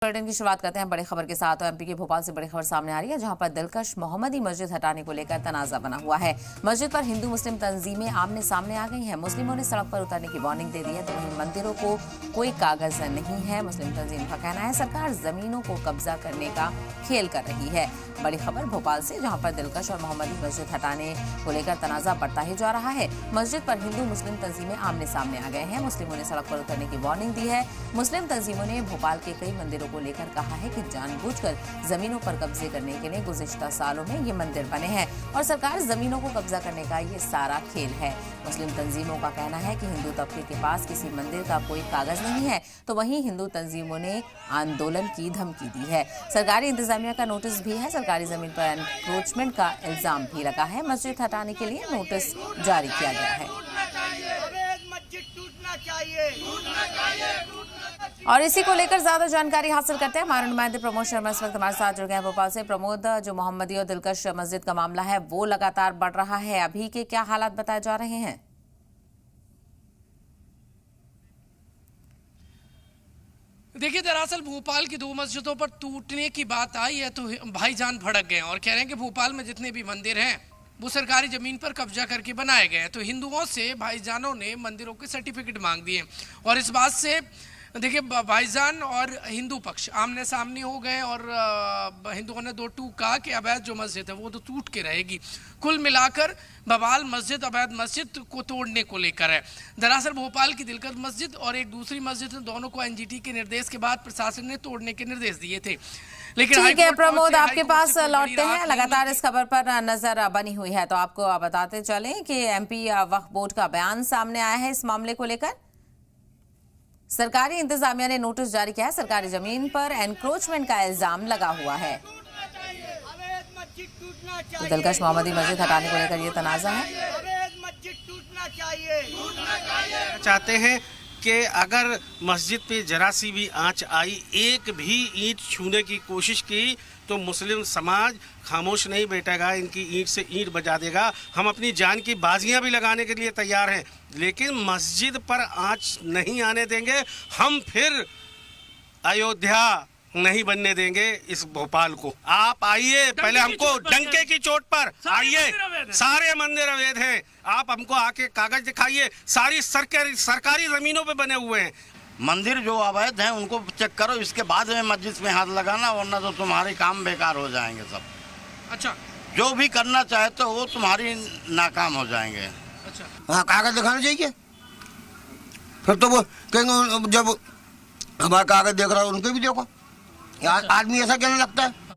Bulletin की शुरुआत करते हैं बड़ी खबर के साथ। एमपी के भोपाल से बड़ी खबर सामने आ रही है, जहां पर दिलकश मोहम्मदी मस्जिद हटाने को लेकर तनाजा बना हुआ है। मस्जिद पर हिंदू मुस्लिम तंजीमें आमने सामने आ गई हैं। मुस्लिमों ने सड़क पर उतरने की वार्निंग दे दी है, तो वहीं मंदिरों को कोई कागज नहीं है। मुस्लिम तंजीम का कहना है सरकार जमीनों को कब्जा करने का खेल कर रही है। बड़ी खबर भोपाल से, जहां पर दिलकश और मोहम्मदी मस्जिद हटाने को लेकर तनाजा बढ़ता ही जा रहा है। मस्जिद पर हिंदू मुस्लिम तंजीमें आमने सामने आ गए हैं। मुस्लिमों ने सड़क पर उतरने की वार्निंग दी है। मुस्लिम तंजीमों ने भोपाल के कई मंदिरों को लेकर कहा है कि जानबूझकर जमीनों पर कब्जे करने के लिए गुज़िश्ता सालों में ये मंदिर बने हैं और सरकार जमीनों को कब्जा करने का ये सारा खेल है। मुस्लिम तंजीमों का कहना है कि हिंदू तबके के पास किसी मंदिर का कोई कागज नहीं है, तो वहीं हिंदू तंजीमों ने आंदोलन की धमकी दी है। सरकारी इंतजामिया का नोटिस भी है। सरकारी जमीन पर एनक्रोचमेंट का इल्जाम भी लगा है। मस्जिद हटाने के लिए नोटिस जारी किया गया है। और इसी को लेकर ज्यादा जानकारी हासिल करते हैं। हमारे नुमाइंदे प्रमोद शर्मा इस वक्त हमारे साथ जुड़ गए हैं भोपाल से। प्रमोद, जो मोहम्मदी और दिलकश मस्जिद का मामला है वो लगातार बढ़ रहा है, अभी के क्या हालात बताए जा रहे हैं? देखिए, दरअसल भोपाल की 2 मस्जिदों पर टूटने की बात आई है तो भाईजान भड़क गए और कह रहे हैं कि भोपाल में जितने भी मंदिर हैं वो सरकारी जमीन पर कब्जा करके बनाए गए हैं। तो हिंदुओं से भाईजानों ने मंदिरों के सर्टिफिकेट मांग दिए और इस बात से देखिए भाईजान और हिंदू पक्ष आमने सामने हो गए और हिंदुओं ने 2 टूक कहा कि अवैध जो मस्जिद है वो तो टूट के रहेगी। कुल मिलाकर बवाल मस्जिद अवैध मस्जिद को तोड़ने को लेकर है। दरअसल भोपाल की दिलकश मस्जिद और एक दूसरी मस्जिद, दोनों को एनजीटी के निर्देश के बाद प्रशासन ने तोड़ने के निर्देश दिए थे। लेकिन ठीक है प्रमोद, आपके पास लौटते हैं। लगातार इस खबर पर नजर बनी हुई है, तो आपको बताते चलें कि एमपी वक्फ बोर्ड का बयान सामने आया है इस मामले को लेकर। सरकारी इंतजामिया ने नोटिस जारी किया है। सरकारी जमीन पर एनक्रोचमेंट का इल्जाम लगा हुआ है। तो दिलकश मोहम्मदी मस्जिद हटाने को लेकर ये तनाजा है। चाहते हैं कि अगर मस्जिद पे जरा सी भी आंच आई, एक भी ईंट छूने की कोशिश की, तो मुस्लिम समाज खामोश नहीं बैठेगा, इनकी ईंट से ईंट बजा देगा। हम अपनी जान की बाजियां भी लगाने के लिए तैयार हैं, लेकिन मस्जिद पर आंच नहीं आने देंगे। हम फिर अयोध्या नहीं बनने देंगे इस भोपाल को। आप आइए, पहले हमको डंके की चोट पर आइए। सारे मंदिर अवैध हैं, आप हमको आके कागज दिखाइए। सारी सरकारी जमीनों पे बने हुए हैं मंदिर जो अवैध हैं, उनको चेक करो, इसके बाद में मस्जिद में हाथ लगाना, वरना तो तुम्हारे काम बेकार हो जाएंगे सब। अच्छा, जो भी करना चाहते हो वो तुम्हारी नाकाम हो जाएंगे। अच्छा, हाँ, कागज दिखाना चाहिए। फिर तो वो कहेंगे जब हमारा कागज देख रहा है उनके भी देखो। आदमी ऐसा कहने लगता है।